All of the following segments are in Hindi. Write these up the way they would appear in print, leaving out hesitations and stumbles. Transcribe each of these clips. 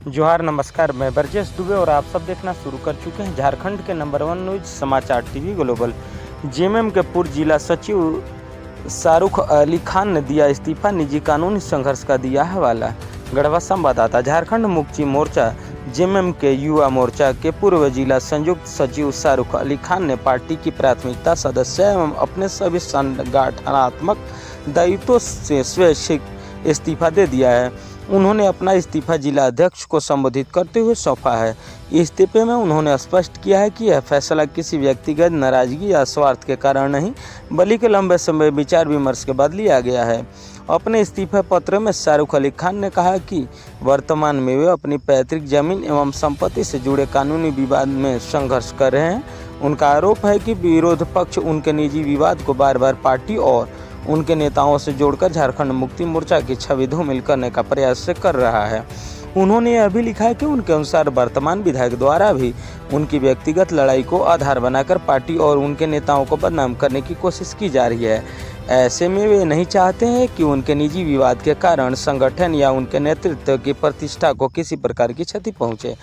जोहार नमस्कार, मैं ब्रजेश दुबे और आप सब देखना शुरू कर चुके हैं झारखंड के नंबर 1 न्यूज समाचार टीवी ग्लोबल। जेएमएम के पूर्व जिला सचिव शाहरुख अली खान ने दिया इस्तीफा, निजी कानूनी संघर्ष का दिया हवाला। गढ़वा संवाददाता। झारखंड मुक्ति मोर्चा जेएमएम के युवा मोर्चा के पूर्व जिला संयुक्त सचिव शाहरुख अली खान ने पार्टी की प्राथमिकता सदस्य एवं अपने सभी संगठनात्मक दायित्वों से स्वैच्छिक इस्तीफा दे दिया है। उन्होंने अपना इस्तीफा जिला अध्यक्ष को संबोधित करते हुए सौंपा है। इस्तीफे में उन्होंने स्पष्ट किया है कि यह फैसला किसी व्यक्तिगत नाराजगी या स्वार्थ के कारण नहीं, बल्कि लंबे समय विचार विमर्श के बाद लिया गया है। अपने इस्तीफा पत्र में शाहरुख अली खान ने कहा कि वर्तमान में वे अपनी पैतृक जमीन एवं संपत्ति से जुड़े कानूनी विवाद में संघर्ष कर रहे हैं। उनका आरोप है कि विरोध पक्ष उनके निजी विवाद को बार बार पार्टी और उनके नेताओं से जोड़कर झारखंड मुक्ति मोर्चा की छवि धूमिल करने का प्रयास से कर रहा है। उन्होंने यह भी लिखा है कि उनके अनुसार वर्तमान विधायक द्वारा भी उनकी व्यक्तिगत लड़ाई को आधार बनाकर पार्टी और उनके नेताओं को बदनाम करने की कोशिश की जा रही है। ऐसे में वे नहीं चाहते हैं कि उनके निजी विवाद के कारण संगठन या उनके नेतृत्व की प्रतिष्ठा को किसी प्रकार की क्षति पहुंचे।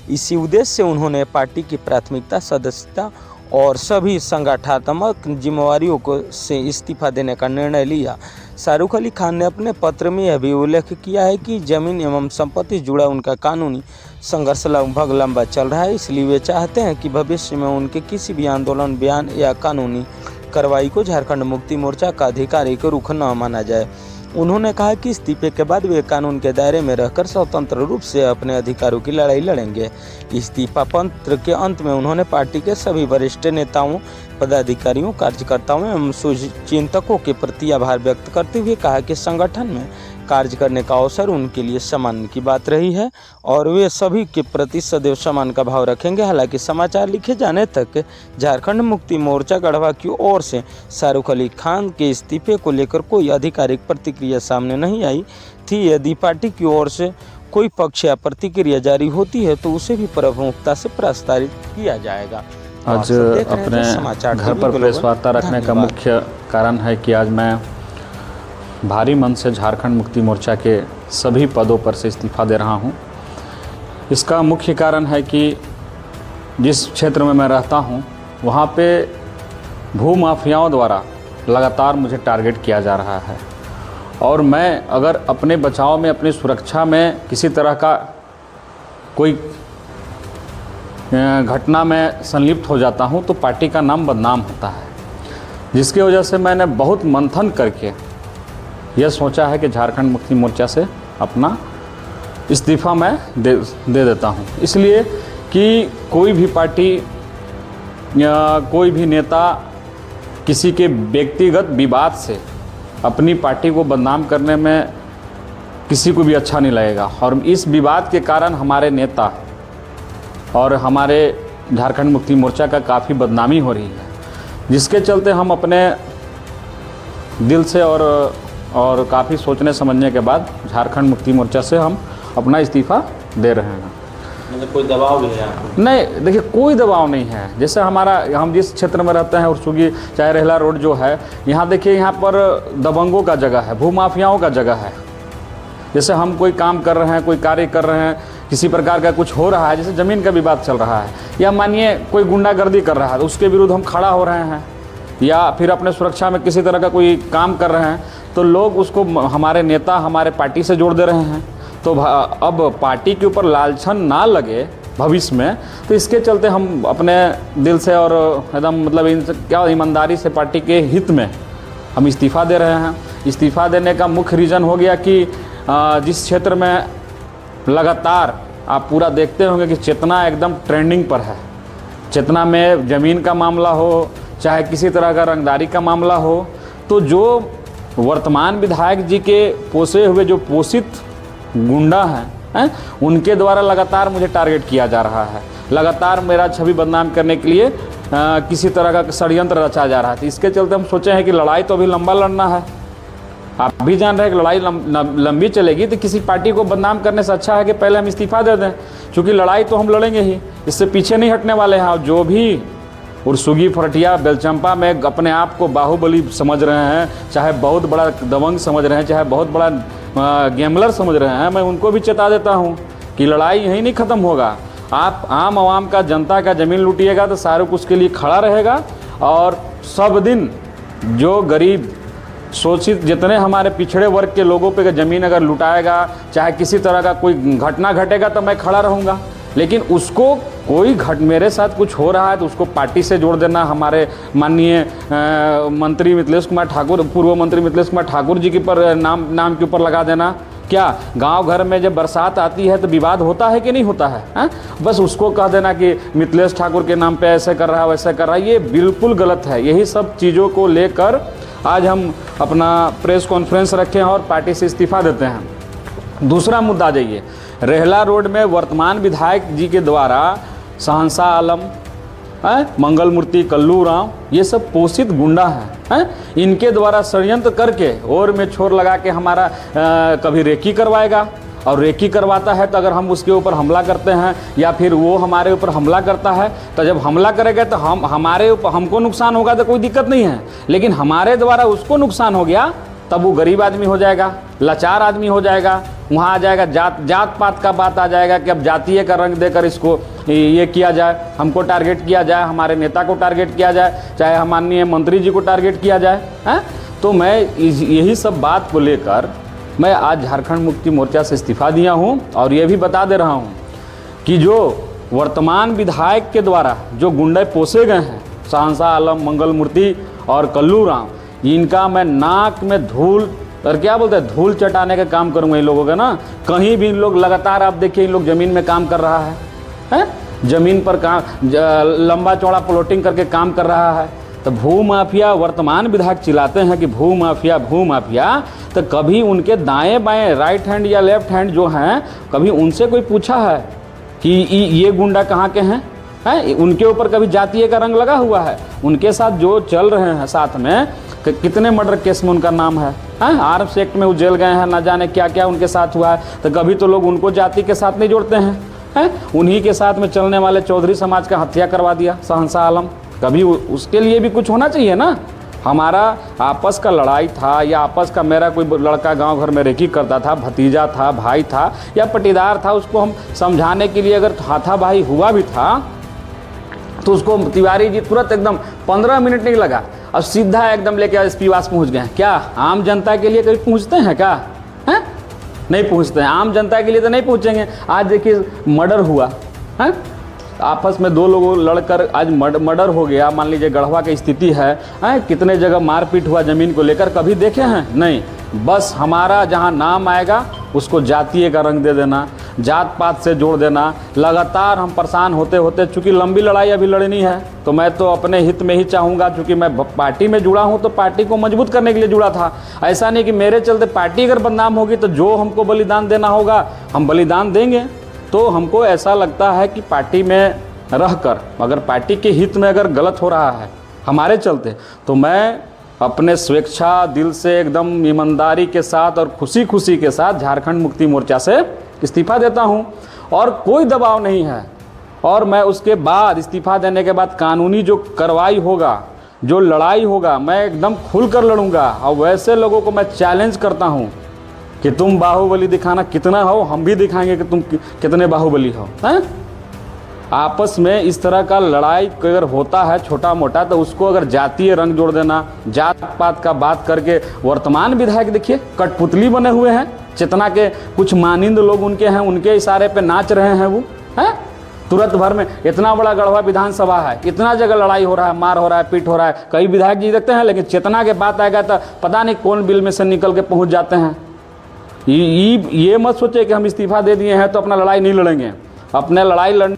इसी उद्देश्य से उन्होंने पार्टी की प्राथमिकता सदस्यता और सभी संगठनात्मक जिम्मेवारियों को से इस्तीफा देने का निर्णय लिया। शाहरुख अली खान ने अपने पत्र में यह भी उल्लेख किया है कि जमीन एवं संपत्ति जुड़ा उनका कानूनी संघर्ष लगभग लंबा चल रहा है, इसलिए वे चाहते हैं कि भविष्य में उनके किसी भी आंदोलन, बयान या कानूनी कार्रवाई को झारखंड मुक्ति मोर्चा का आधिकारिक रुख न माना जाए। उन्होंने कहा कि इस्तीफे के बाद वे कानून के दायरे में रहकर स्वतंत्र रूप से अपने अधिकारों की लड़ाई लड़ेंगे। इस्तीफा पत्र के अंत में उन्होंने पार्टी के सभी वरिष्ठ नेताओं, पदाधिकारियों, कार्यकर्ताओं एवं शुभचिंतकों के प्रति आभार व्यक्त करते हुए कहा कि संगठन में कार्य करने का अवसर उनके लिए सम्मान की बात रही है और वे सभी के प्रति सदैव सम्मान का भाव रखेंगे। हालांकि समाचार लिखे जाने तक झारखंड मुक्ति मोर्चा गढ़वा की ओर से शाहरुख अली खान के इस्तीफे को लेकर कोई आधिकारिक प्रतिक्रिया सामने नहीं आई थी। यदि पार्टी की ओर से कोई पक्ष या प्रतिक्रिया जारी होती है तो उसे भी प्रमुखता से प्रस्तावित किया जाएगा। आज अपने घर पर प्रेस वार्ता रखने का मुख्य कारण है कि आज मैं भारी मन से झारखंड मुक्ति मोर्चा के सभी पदों पर से इस्तीफा दे रहा हूं। इसका मुख्य कारण है कि जिस क्षेत्र में मैं रहता हूं वहां पे भूमाफियाओं द्वारा लगातार मुझे टारगेट किया जा रहा है और मैं अगर अपने बचाव में, अपनी सुरक्षा में किसी तरह का कोई घटना में संलिप्त हो जाता हूं तो पार्टी का नाम बदनाम होता है, जिसकी वजह से मैंने बहुत मंथन करके यह सोचा है कि झारखंड मुक्ति मोर्चा से अपना इस्तीफा मैं दे देता हूं। इसलिए कि कोई भी पार्टी या कोई भी नेता किसी के व्यक्तिगत विवाद से अपनी पार्टी को बदनाम करने में किसी को भी अच्छा नहीं लगेगा और इस विवाद के कारण हमारे नेता और हमारे झारखंड मुक्ति मोर्चा का काफ़ी बदनामी हो रही है, जिसके चलते हम अपने दिल से और काफ़ी सोचने समझने के बाद झारखंड मुक्ति मोर्चा से हम अपना इस्तीफा दे रहे हैं। मतलब कोई दबाव नहीं है? नहीं, देखिए कोई दबाव नहीं है। जैसे हम जिस क्षेत्र में रहते हैं उरसुगी चाहे रेहला रोड जो है, यहाँ देखिए यहाँ पर दबंगों का जगह है, भूमाफियाओं का जगह है। जैसे हम कोई काम कर रहे हैं, कोई कार्य कर रहे हैं, किसी प्रकार का कुछ हो रहा है, जैसे ज़मीन का विवाद चल रहा है या मानिए कोई गुंडागर्दी कर रहा है तो उसके विरुद्ध हम खड़ा हो रहे हैं या फिर अपने सुरक्षा में किसी तरह का कोई काम कर रहे हैं तो लोग उसको हमारे नेता, हमारे पार्टी से जोड़ दे रहे हैं। तो अब पार्टी के ऊपर लालछन ना लगे भविष्य में, तो इसके चलते हम अपने दिल से और एकदम मतलब क्या ईमानदारी से पार्टी के हित में हम इस्तीफ़ा दे रहे हैं। इस्तीफ़ा देने का मुख्य रीज़न हो गया कि जिस क्षेत्र में लगातार आप पूरा देखते होंगे कि चेतना एकदम ट्रेंडिंग पर है। चेतना में ज़मीन का मामला हो, चाहे किसी तरह का रंगदारी का मामला हो, तो जो वर्तमान विधायक जी के पोसे हुए जो पोषित गुंडा हैं उनके द्वारा लगातार मुझे टारगेट किया जा रहा है। लगातार मेरा छवि बदनाम करने के लिए किसी तरह का षड्यंत्र रचा जा रहा है। इसके चलते हम सोचे हैं कि लड़ाई तो अभी लंबा लड़ना है। आप भी जान रहे हैं कि लड़ाई लंबी चलेगी, तो किसी पार्टी को बदनाम करने से अच्छा है कि पहले हम इस्तीफा दे दें, क्योंकि लड़ाई तो हम लड़ेंगे ही, इससे पीछे नहीं हटने वाले हैं। और जो भी उरसुगी, फरटिया, बेलचंपा में अपने आप को बाहुबली समझ रहे हैं, चाहे बहुत बड़ा दबंग समझ रहे हैं, चाहे बहुत बड़ा गैम्बलर समझ रहे हैं, मैं उनको भी चेता देता हूं कि लड़ाई यहीं नहीं ख़त्म होगा। आप आम आवाम का, जनता का ज़मीन लूटिएगा तो शाहरुख उसके लिए खड़ा रहेगा, और सब दिन जो गरीब शोषित जितने हमारे पिछड़े वर्ग के लोगों पे ज़मीन अगर लुटाएगा, चाहे किसी तरह का कोई घटना घटेगा तो मैं खड़ा रहूँगा। लेकिन उसको कोई मेरे साथ कुछ हो रहा है तो उसको पार्टी से जोड़ देना, हमारे माननीय मंत्री मिथिलेश कुमार ठाकुर, पूर्व मंत्री मिथिलेश कुमार ठाकुर जी के पर नाम के ऊपर लगा देना। क्या गांव घर में जब बरसात आती है तो विवाद होता है कि नहीं होता है, हा? बस उसको कह देना कि मिथिलेश ठाकुर के नाम पे ऐसे कर रहा है, वैसे कर रहा है, ये बिल्कुल गलत है। यही सब चीज़ों को लेकर आज हम अपना प्रेस कॉन्फ्रेंस रखे हैं और पार्टी से इस्तीफा देते हैं। दूसरा मुद्दा आ जाइए, रेहला रोड में वर्तमान विधायक जी के द्वारा शहंशाह आलम, मंगल मूर्ति, कल्लू राव, ये सब पोषित गुंडा हैं। इनके द्वारा षड्यंत्र करके और में छोर लगा के हमारा कभी रेकी करवाएगा, और रेकी करवाता है तो अगर हम उसके ऊपर हमला करते हैं या फिर वो हमारे ऊपर हमला करता है, तो जब हमला करेगा तो हमारे ऊपर हमको नुकसान होगा तो कोई दिक्कत नहीं है, लेकिन हमारे द्वारा उसको नुकसान हो गया तब वो गरीब आदमी हो जाएगा, लाचार आदमी हो जाएगा। वहाँ आ जाएगा जात पात का बात आ जाएगा कि अब जातीय का रंग देकर इसको ये किया जाए, हमको टारगेट किया जाए, हमारे नेता को टारगेट किया जाए, चाहे हम माननीय मंत्री जी को टारगेट किया जाए, हैं? तो मैं यही सब बात को लेकर मैं आज झारखंड मुक्ति मोर्चा से इस्तीफा दिया हूँ, और ये भी बता दे रहा हूँ कि जो वर्तमान विधायक के द्वारा जो गुंडे पोसे गए हैं, शहंशाह आलम, मंगल मूर्ति और कल्लू राव, इनका मैं नाक में धूल और क्या बोलते हैं धूल चटाने का काम करूँगा इन लोगों का ना। कहीं भी इन लोग लगातार, आप देखिए इन लोग ज़मीन में काम कर रहा है, ज़मीन पर काम, लंबा चौड़ा प्लॉटिंग करके काम कर रहा है। तो भू माफिया वर्तमान विधायक चिल्लाते हैं कि भू माफिया, भू माफिया, तो कभी उनके दाएं बाएं, राइट हैंड या लेफ्ट हैंड जो हैं, कभी उनसे कोई पूछा है कि ये गुंडा कहाँ के हैं? उनके ऊपर कभी जातीय का रंग लगा हुआ है? उनके साथ जो चल रहे हैं साथ में, कितने मर्डर केस में उनका नाम है, आर्म्स एक्ट में वो जेल गए हैं, ना जाने क्या क्या उनके साथ हुआ है। तो कभी तो लोग उनको जाति के साथ नहीं जोड़ते हैं, उन्हीं के साथ में चलने वाले चौधरी समाज का हत्या करवा दिया शहंशाह आलम। कभी उसके लिए भी कुछ होना चाहिए ना। हमारा आपस का लड़ाई था, या आपस का मेरा कोई लड़का गांव घर में रेकी करता था, भतीजा था, भाई था या पटीदार था, उसको हम समझाने के लिए अगर हाथाभाई हुआ भी था तो उसको तिवारी जी तुरंत एकदम 15 मिनट नहीं लगा और सीधा एकदम लेके एसपी पास पहुँच गए। क्या आम जनता के लिए कभी पूछते हैं क्या? हैं? नहीं पूछते हैं। आम जनता के लिए तो नहीं पूछेंगे। आज देखिए मर्डर हुआ है, आपस में दो लोगों लड़कर आज मर्डर हो गया, मान लीजिए गढ़वा की स्थिति है, कितने जगह मारपीट हुआ ज़मीन को लेकर, कभी देखे हैं? नहीं। बस हमारा जहाँ नाम आएगा उसको जातीय का रंग दे देना, जात पात से जोड़ देना। लगातार हम परेशान होते होते, चूँकि लंबी लड़ाई अभी लड़नी है, तो मैं तो अपने हित में ही चाहूँगा, चूँकि मैं पार्टी में जुड़ा हूँ तो पार्टी को मजबूत करने के लिए जुड़ा था। ऐसा नहीं कि मेरे चलते पार्टी अगर बदनाम होगी तो जो हमको बलिदान देना होगा हम बलिदान देंगे। तो हमको ऐसा लगता है कि पार्टी में रहकर अगर पार्टी के हित में अगर गलत हो रहा है हमारे चलते, तो मैं अपने स्वेच्छा दिल से एकदम ईमानदारी के साथ और खुशी के साथ झारखंड मुक्ति मोर्चा से इस्तीफा देता हूं, और कोई दबाव नहीं है। और मैं उसके बाद इस्तीफा देने के बाद कानूनी जो कार्रवाई होगा, जो लड़ाई होगा, मैं एकदम खुल कर लड़ूंगा। और वैसे लोगों को मैं चैलेंज करता हूं कि तुम बाहुबली दिखाना कितना हो, हम भी दिखाएंगे कि तुम कितने बाहुबली हो। हैं? आपस में इस तरह का लड़ाई अगर होता है छोटा मोटा, तो उसको अगर जातीय रंग जोड़ देना, जात पात का बात करके, वर्तमान विधायक देखिए कठपुतली बने हुए हैं। चेतना के कुछ मानिंद लोग उनके हैं, उनके इशारे पे नाच रहे हैं वो, हैं? तुरंत भर में इतना बड़ा गढ़वा विधानसभा है, इतना जगह लड़ाई हो रहा है, मार हो रहा है, पीट हो रहा है, कई विधायक जी देखते हैं, लेकिन चेतना के बात आएगा तो पता नहीं कौन बिल में से निकल के पहुँच जाते हैं। ये मत सोचे कि हम इस्तीफा दे दिए हैं तो अपना लड़ाई नहीं लड़ेंगे। अपने लड़ाई लड़ने